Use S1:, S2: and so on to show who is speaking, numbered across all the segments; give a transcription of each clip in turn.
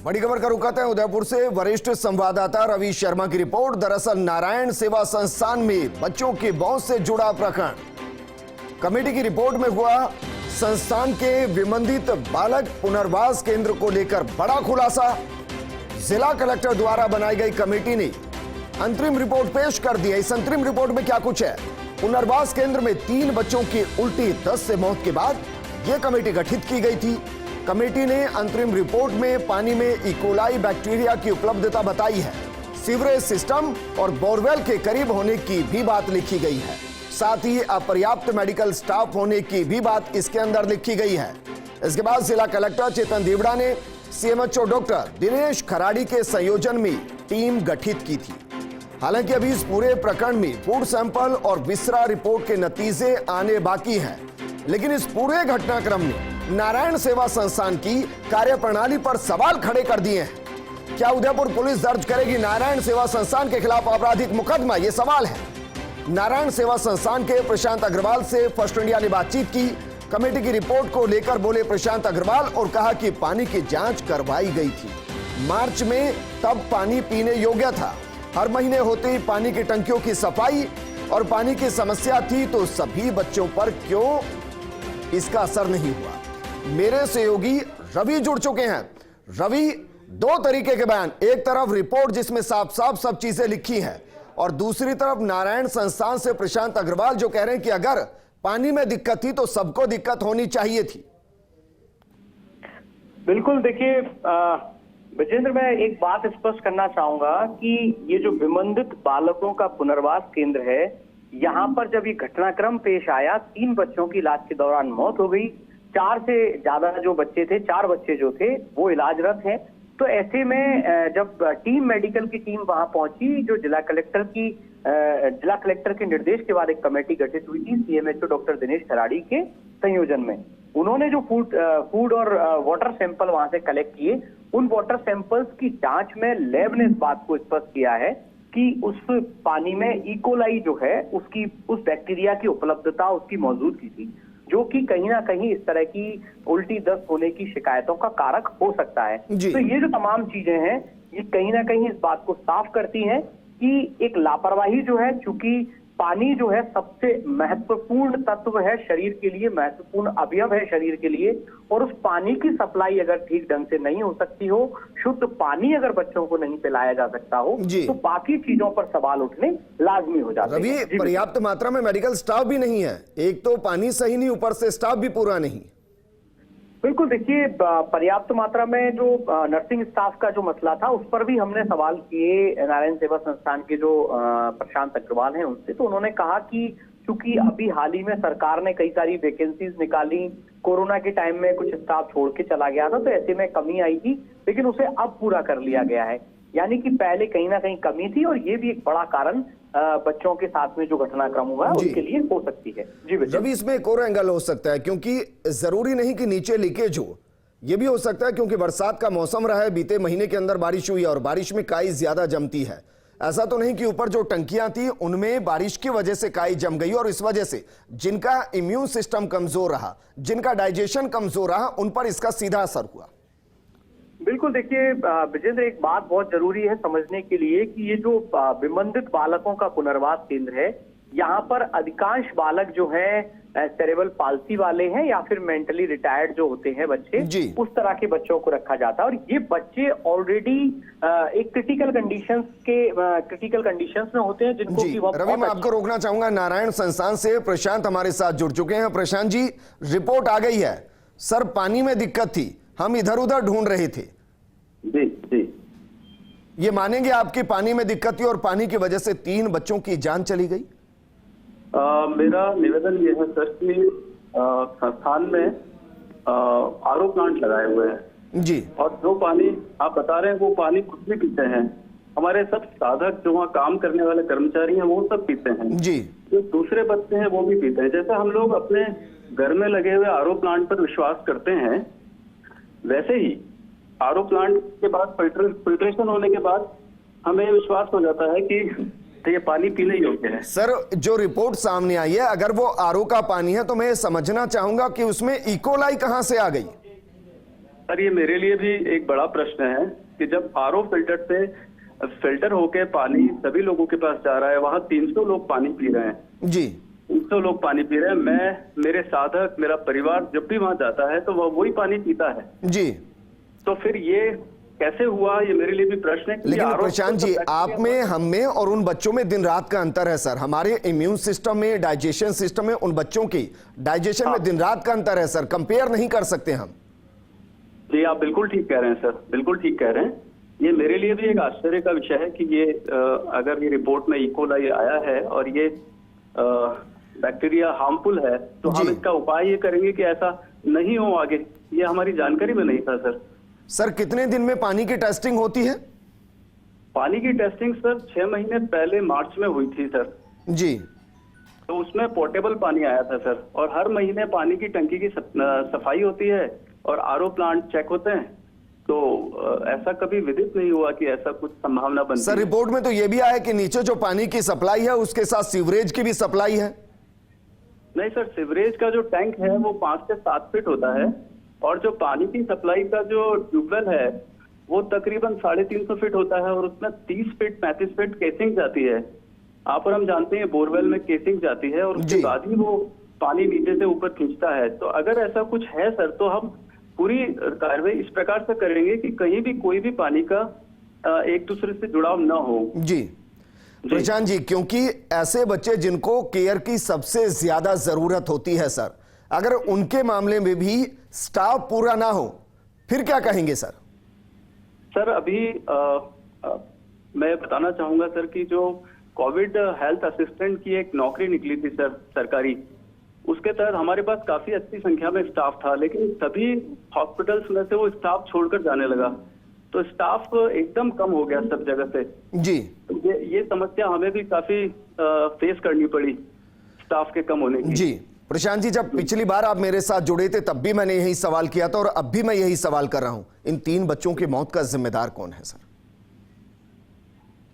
S1: बड़ी खबर का रुख करते हैं उदयपुर से। वरिष्ठ संवाददाता रवि शर्मा की रिपोर्ट। दरअसल नारायण सेवा संस्थान में बच्चों की मौत से जुड़ा प्रकरण। कमेटी की रिपोर्ट में हुआ संस्थान के विमंदित बालक पुनर्वास केंद्र को लेकर बड़ा खुलासा। जिला कलेक्टर द्वारा बनाई गई कमेटी ने अंतरिम रिपोर्ट पेश कर दी है। इस अंतरिम रिपोर्ट में क्या कुछ है? पुनर्वास केंद्र में 3 बच्चों की उल्टी 10 से मौत के बाद यह कमेटी गठित की गई थी। कमेटी ने अंतरिम रिपोर्ट में पानी में इकोलाई बैक्टीरिया की उपलब्धता बताई है। सीवरेज सिस्टम और बोरवेल के करीब होने की भी बात लिखी गई है। साथ ही अपर्याप्त मेडिकल स्टाफ होने की भी बात इसके अंदर लिखी गई है। इसके बाद जिला कलेक्टर चेतन देवड़ा ने सीएमएचओ डॉक्टर दिनेश खराड़ी के संयोजन में टीम गठित की थी। हालांकि अभी इस पूरे प्रकरण में फूड सैंपल और विसरा रिपोर्ट के नतीजे आने बाकी हैं, लेकिन इस पूरे घटनाक्रम ने नारायण सेवा संस्थान की कार्यप्रणाली पर सवाल खड़े कर दिए हैं। क्या उदयपुर पुलिस दर्ज करेगी नारायण सेवा संस्थान के खिलाफ आपराधिक मुकदमा? यह सवाल है। नारायण सेवा संस्थान के प्रशांत अग्रवाल से फर्स्ट इंडिया ने बातचीत की। कमेटी की रिपोर्ट को लेकर बोले प्रशांत अग्रवाल और कहा कि पानी की जांच करवाई गई थी। मार्च में तब पानी पीने योग्य था। हर महीने होते ही पानी की टंकियों की सफाई और पानी की समस्या थी, तो सभी बच्चों पर क्यों इसका असर नहीं हुआ? मेरे सहयोगी रवि जुड़ चुके हैं। रवि, 2 तरीके के बयान। एक तरफ रिपोर्ट जिसमें साफ साफ सब चीजें लिखी हैं, और दूसरी तरफ नारायण संस्थान से प्रशांत अग्रवाल जो कह रहे हैं कि अगर पानी में दिक्कत थी तो सबको दिक्कत होनी चाहिए थी।
S2: बिल्कुल, देखिए विजेंद्र, मैं एक बात स्पष्ट करना चाहूंगा कि ये जो विमंदित बालकों का पुनर्वास केंद्र है, यहाँ पर जब ये घटनाक्रम पेश आया, 3 बच्चों की इलाज के दौरान मौत हो गई। 4 से ज्यादा जो बच्चे थे, 4 बच्चे जो थे वो इलाजरत हैं। तो ऐसे में जब टीम मेडिकल की टीम वहां पहुंची, जो जिला कलेक्टर के निर्देश के बाद एक कमेटी गठित हुई थी सीएमएचओ डॉक्टर दिनेश खराड़ी के संयोजन में। उन्होंने जो फूड और वाटर सैंपल वहां से कलेक्ट किए, उन वाटर सैंपल्स की जांच में लैब ने इस बात को स्पष्ट किया है कि उस पानी में इकोलाई जो है उसकी उस बैक्टीरिया की उपलब्धता, उसकी मौजूदगी थी, जो कि कहीं ना कहीं इस तरह की उल्टी दस्त होने की शिकायतों का कारक हो सकता है। तो ये जो तमाम चीजें हैं, ये कहीं ना कहीं इस बात को साफ करती हैं कि एक लापरवाही जो है, चूंकि पानी जो है सबसे महत्वपूर्ण तत्व है शरीर के लिए, महत्वपूर्ण अवयव है शरीर के लिए, और उस पानी की सप्लाई अगर ठीक ढंग से नहीं हो सकती हो, शुद्ध पानी अगर बच्चों को नहीं पिलाया जा सकता हो, तो बाकी चीजों पर सवाल उठने लाजमी हो जाते हैं।
S1: रवि, पर्याप्त मात्रा में मेडिकल स्टाफ भी नहीं है। एक तो पानी सही नहीं, ऊपर से स्टाफ भी पूरा नहीं।
S2: बिल्कुल, देखिए पर्याप्त मात्रा में जो नर्सिंग स्टाफ का जो मसला था, उस पर भी हमने सवाल किए नारायण सेवा संस्थान के जो प्रशांत अग्रवाल हैं उनसे। तो उन्होंने कहा कि चूंकि अभी हाल ही में सरकार ने कई सारी वैकेंसीज निकाली, कोरोना के टाइम में कुछ स्टाफ छोड़ के चला गया था, तो ऐसे में कमी आई थी, लेकिन उसे अब पूरा कर लिया गया है। यानी कि पहले कहीं ना कहीं कमी थी, और ये भी एक बड़ा कारण बच्चों के साथ में जो घटनाक्रम हुआ है उनके लिए हो सकती है। जी
S1: जब इसमें एक और एंगल हो सकता है, क्योंकि जरूरी नहीं कि नीचे लीकेज हो, यह भी हो सकता है क्योंकि बरसात का मौसम रहा है, बीते महीने के अंदर बारिश हुई और बारिश में काई ज्यादा जमती है। ऐसा तो नहीं कि ऊपर जो टंकियां थी उनमें बारिश की वजह से काई जम गई और इस वजह से जिनका इम्यून सिस्टम कमजोर रहा, जिनका डाइजेशन कमजोर रहा, उन पर इसका सीधा असर हुआ।
S2: बिल्कुल, देखिए विजेंद्र, एक बात बहुत जरूरी है समझने के लिए कि ये जो विमंदित बालकों का पुनर्वास केंद्र है, यहाँ पर अधिकांश बालक जो हैं सेरेब्रल पाल्सी वाले हैं या फिर मेंटली रिटायर्ड जो होते हैं बच्चे, उस तरह के बच्चों को रखा जाता है। और ये बच्चे ऑलरेडी एक क्रिटिकल कंडीशंस में होते हैं, जिनको कि
S1: रवि, मैं आपको रोकना चाहूंगा। नारायण संस्थान से प्रशांत हमारे साथ जुड़ चुके हैं। प्रशांत जी, रिपोर्ट आ गई है। सर, पानी में दिक्कत थी, हम इधर उधर ढूंढ रहे थे।
S3: जी जी,
S1: ये मानेंगे आपकी पानी में दिक्कत थी और पानी की वजह से 3 बच्चों की जान चली गई?
S3: मेरा निवेदन ये है सर कि संस्थान में आरओ प्लांट लगाए हुए हैं
S1: जी,
S3: और जो पानी आप बता रहे हैं वो पानी खुद भी पीते हैं। हमारे सब साधक जो वहाँ काम करने वाले कर्मचारी हैं वो सब पीते हैं
S1: जी,
S3: जो दूसरे बच्चे हैं वो भी पीते हैं। जैसे हम लोग अपने घर में लगे हुए आरओ प्लांट पर विश्वास करते हैं, वैसे ही आरओ प्लांट के बाद फिल्ट्रेशन होने के बाद हमें विश्वास हो जाता है कि ये पानी पीने योग्य है।
S1: सर, जो रिपोर्ट सामने आई है, अगर वो आरओ का पानी है तो मैं समझना चाहूंगा कि उसमें इकोलाई कहां से आ गई?
S3: सर ये मेरे लिए भी एक बड़ा प्रश्न है कि जब आरओ फिल्टर से फिल्टर होके पानी सभी लोगों के पास जा रहा है, वहाँ 300 लोग पानी पी रहे हैं
S1: जी
S3: 300 लोग पानी पी रहे हैं। मैं, मेरे साधक, मेरा परिवार जब भी वहाँ जाता है तो वह वही पानी पीता है।
S1: जी।
S3: तो फिर ये कैसे हुआ, ये मेरे लिए भी प्रश्न है।
S1: लेकिन प्रशांत जी, आप में, हम में और उन बच्चों में दिन रात का अंतर है सर। हमारे इम्यून सिस्टम में, डाइजेशन सिस्टम में, उन बच्चों की डाइजेशन में दिन रात का अंतर है सर। कंपेयर नहीं कर सकते हम।
S3: जी आप बिल्कुल ठीक कह रहे हैं सर, बिल्कुल ठीक कह रहे हैं। ये मेरे लिए भी एक आश्चर्य का विषय है कि ये अगर ये रिपोर्ट में इकोलाई आया है और ये बैक्टीरिया हार्मफुल है, तो हम इसका उपाय ये करेंगे कि ऐसा नहीं हो आगे। ये हमारी जानकारी में नहीं था सर।
S1: सर कितने दिन में पानी की टेस्टिंग होती है?
S3: पानी की टेस्टिंग सर 6 महीने पहले मार्च में हुई थी सर
S1: जी।
S3: तो उसमें पोर्टेबल पानी आया था सर, और हर महीने पानी की टंकी की सफाई होती है और आरओ प्लांट चेक होते हैं। तो ऐसा कभी विदित नहीं हुआ कि ऐसा कुछ संभावना बनती
S1: सर
S3: है।
S1: रिपोर्ट में तो यह भी आया कि नीचे जो पानी की सप्लाई है उसके साथ सीवरेज की भी सप्लाई है।
S3: नहीं सर, सीवरेज का जो टैंक है वो 5 से 7 फीट होता है, और जो पानी की सप्लाई का जो ट्यूबवेल है वो तकरीबन 350 फीट होता है, और उसमें 30 फीट 35 फीट केसिंग जाती है। आप और हम जानते हैं बोरवेल में केसिंग जाती है और उसके बाद ही वो पानी नीचे से ऊपर खींचता है। तो अगर ऐसा कुछ है सर, तो हम पूरी कार्रवाई इस प्रकार से करेंगे कि कहीं भी कोई भी पानी का एक दूसरे से जुड़ाव न हो।
S1: जी प्रशांत जी, क्योंकि ऐसे बच्चे जिनको केयर की सबसे ज्यादा जरूरत होती है सर, अगर उनके मामले में भी स्टाफ पूरा ना हो फिर क्या कहेंगे सर?
S3: सर अभी मैं बताना चाहूंगा सर कि जो कोविड हेल्थ असिस्टेंट की एक नौकरी निकली थी सर सरकारी, उसके तहत हमारे पास काफी अच्छी संख्या में स्टाफ था, लेकिन सभी हॉस्पिटल्स में से वो स्टाफ छोड़कर जाने लगा, तो स्टाफ एकदम कम हो गया सब जगह से।
S1: जी।
S3: तो ये समस्या हमें भी काफी फेस करनी पड़ी स्टाफ के कम होने की।
S1: जी प्रशांत जी, जब पिछली बार आप मेरे साथ जुड़े थे तब भी मैंने यही सवाल किया था और अब भी मैं यही सवाल कर रहा हूं, इन 3 बच्चों की मौत का जिम्मेदार कौन है सर?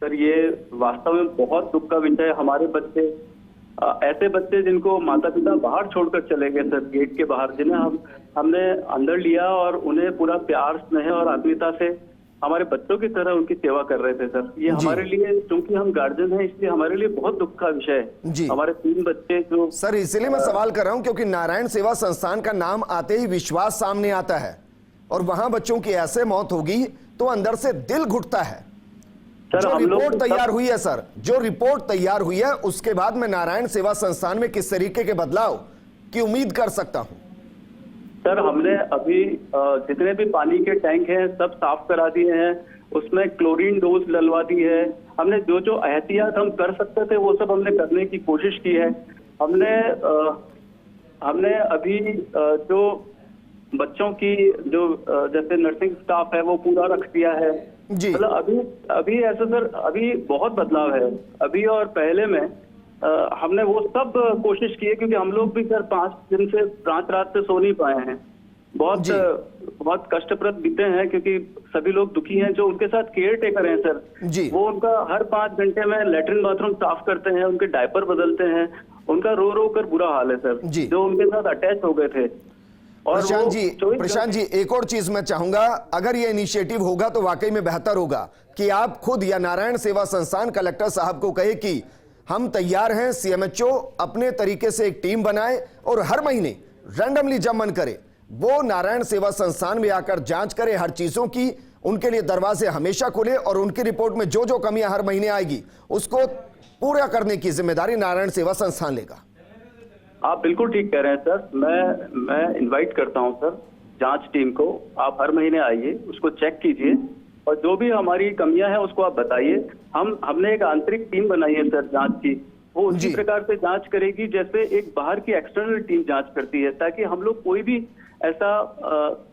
S3: सर ये वास्तव में बहुत दुख का विषय है। हमारे बच्चे, ऐसे बच्चे जिनको माता पिता बाहर छोड़कर चले गए सर, गेट के बाहर, जिन्हें हमने अंदर लिया और उन्हें पूरा प्यार, स्नेह और आत्मीयता से हमारे बच्चों की तरह उनकी सेवा कर रहे थे सर। ये हमारे लिए, क्योंकि हम गार्जियन हैं, इसलिए हमारे लिए बहुत दुख का विषय है। हमारे 3 बच्चे जो
S1: सर, इसलिए मैं सवाल कर रहा हूं क्योंकि नारायण सेवा संस्थान का नाम आते ही विश्वास सामने आता है, और वहां बच्चों की ऐसे मौत होगी तो अंदर से दिल घुटता है। जो रिपोर्ट तैयार हुई है सर, जो रिपोर्ट तैयार हुई है, उसके बाद मैं नारायण सेवा संस्थान में किस तरीके के बदलाव की उम्मीद कर सकता हूं?
S3: सर हमने अभी जितने भी पानी के टैंक हैं सब साफ करा दिए हैं, उसमें क्लोरीन डोज डलवा दी है। हमने जो जो एहतियात हम कर सकते थे वो सब हमने करने की कोशिश की है। हमने अभी जो बच्चों की जो जैसे नर्सिंग स्टाफ है वो पूरा रख दिया है। मतलब अभी ऐसा सर, अभी बहुत बदलाव है अभी और पहले में। हमने वो सब कोशिश की है, क्योंकि हम लोग भी सर 5 दिन से 5 रात से सो नहीं पाए हैं। बहुत कष्टप्रद बीते हैं, क्योंकि सभी लोग दुखी हैं। जो उनके साथ केयर टेकर हैं सर, वो उनका हर 5 घंटे में लेटरिन बाथरूम साफ करते हैं, उनके डायपर बदलते हैं, उनका रो रो कर बुरा हाल है सर, जो उनके साथ अटैच हो गए थे। और
S1: प्रशांत जी, एक और चीज मैं चाहूंगा, अगर ये इनिशिएटिव होगा तो वाकई में बेहतर होगा कि आप खुद या नारायण सेवा संस्थान कलेक्टर साहब को कहे कि हम तैयार हैं, सीएमएचओ अपने तरीके से एक टीम बनाए और हर महीने रैंडमली जब मन करे वो नारायण सेवा संस्थान में आकर जांच करे हर चीजों की। उनके लिए दरवाजे हमेशा खुले और उनकी रिपोर्ट में जो जो कमियां हर महीने आएगी उसको पूरा करने की जिम्मेदारी नारायण सेवा संस्थान लेगा।
S3: आप बिल्कुल ठीक कह रहे हैं सर। मैं इनवाइट करता हूं सर जांच टीम को, आप हर महीने आइए, उसको चेक कीजिए और जो भी हमारी कमियां हैं उसको आप बताइए। हमने एक आंतरिक टीम बनाई है सर जांच की, वो उसी प्रकार से जांच करेगी जैसे एक बाहर की एक्सटर्नल टीम जांच करती है, ताकि हम लोग कोई भी ऐसा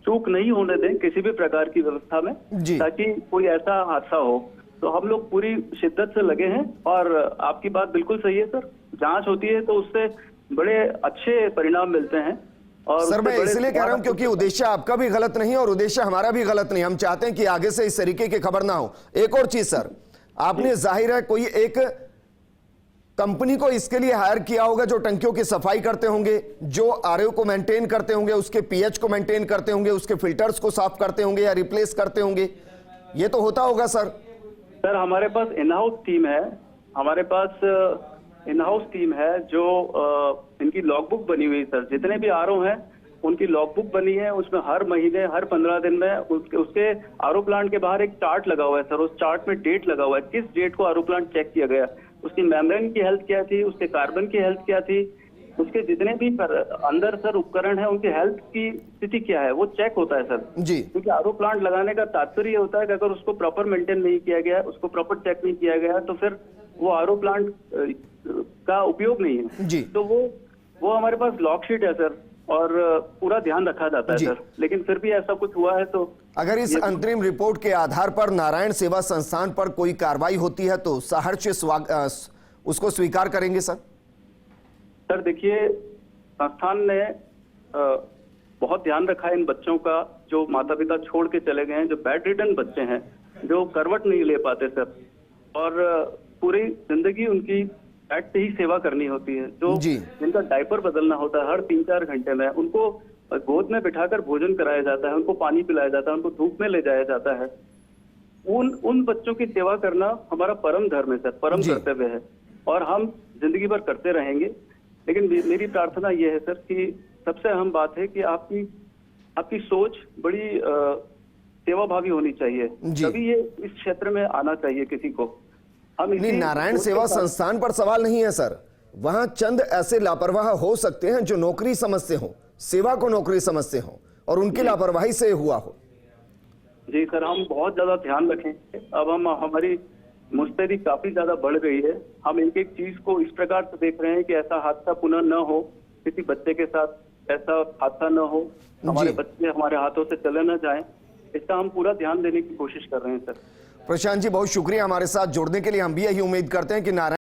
S3: चूक नहीं होने दें किसी भी प्रकार की व्यवस्था में, ताकि कोई ऐसा हादसा हो। तो हम लोग पूरी शिद्दत से लगे हैं और आपकी बात बिल्कुल सही है सर, जांच होती है तो उससे बड़े अच्छे परिणाम मिलते हैं। और
S1: सर मैं इसलिए कह रहा हूं क्योंकि उद्देश्य आपका भी गलत नहीं और उद्देश्य हमारा भी गलत नहीं। हम चाहते हैं कि आगे से इस तरीके की खबर ना हो। एक और चीज सर, आपने जाहिर है कोई एक कंपनी को इसके लिए हायर किया होगा जो टंकियों की सफाई करते होंगे, जो आरओ को मेंटेन करते होंगे, उसके पीएच को मेंटेन करते होंगे, उसके फिल्टर्स को साफ करते होंगे या रिप्लेस करते होंगे। ये तो होता होगा सर।
S3: सर हमारे पास इन हाउस टीम है, हमारे पास इन हाउस टीम है जो इनकी लॉगबुक बनी हुई है सर। जितने भी आरओ हैं उनकी लॉगबुक बनी है, उसमें हर महीने हर 15 दिन में उसके आरओ प्लांट के बाहर एक चार्ट लगा हुआ है सर। उस चार्ट में डेट लगा हुआ है, किस डेट को आरओ प्लांट चेक किया गया, उसकी मेम्ब्रेन की हेल्थ क्या थी, उसके कार्बन की हेल्थ क्या थी, उसके जितने भी अंदर सर उपकरण है उनकी हेल्थ की स्थिति क्या है, वो चेक होता है सर
S1: जी।
S3: क्योंकि आरओ प्लांट लगाने का तात्पर्य ये होता है कि अगर उसको प्रॉपर मेंटेन नहीं किया गया, उसको प्रॉपर चेक नहीं किया गया तो फिर वो आरओ प्लांट का उपयोग नहीं है
S1: जी।
S3: तो वो हमारे पास लॉग शीट है सर और पूरा ध्यान रखा जाता है
S1: जी।
S3: सर। लेकिन फिर भी ऐसा कुछ हुआ है तो
S1: अगर इस अंतरिम रिपोर्ट के आधार पर नारायण सेवा संस्थान पर कोई कार्रवाई होती है तो सहर्ष उसको स्वीकार करेंगे सर?
S3: सर देखिए, संस्थान ने बहुत ध्यान रखा है इन बच्चों का जो माता पिता छोड़ के चले गए हैं, जो बेड रिडन बच्चे हैं, जो करवट नहीं ले पाते सर, और पूरी जिंदगी उनकी बेड से ही सेवा करनी होती है, जो जिनका डायपर बदलना होता है हर 3-4 घंटे में, उनको गोद में बिठाकर भोजन कराया जाता है, उनको पानी पिलाया जाता है, उनको धूप में ले जाया जाता है। उन बच्चों की सेवा करना हमारा परम धर्म है सर, परम कर्तव्य है और हम जिंदगी भर करते रहेंगे। लेकिन मेरी प्रार्थना यह है सर कि सबसे अहम बात है कि आपकी सोच बड़ी सेवाभावी होनी चाहिए, तभी ये इस क्षेत्र में आना चाहिए किसी को।
S1: नहीं, नारायण सेवा संस्थान पर सवाल नहीं है सर, वहां चंद ऐसे लापरवाह हो सकते हैं जो नौकरी समझते हो, सेवा को नौकरी समझते हो और उनकी लापरवाही से हुआ हो।
S3: जी सर, हम बहुत ज्यादा ध्यान रखेंगे। अब हमारी मुस्तैदी काफी ज्यादा बढ़ गई है। हम एक एक चीज को इस प्रकार से देख रहे हैं कि ऐसा हादसा पुनः न हो, किसी बच्चे के साथ ऐसा हादसा न हो, हमारे बच्चे हमारे हाथों से चले न जाएं, इसका हम पूरा ध्यान देने की कोशिश कर रहे हैं सर।
S1: प्रशांत जी बहुत शुक्रिया हमारे साथ जुड़ने के लिए। हम भी यही उम्मीद करते हैं कि नारायण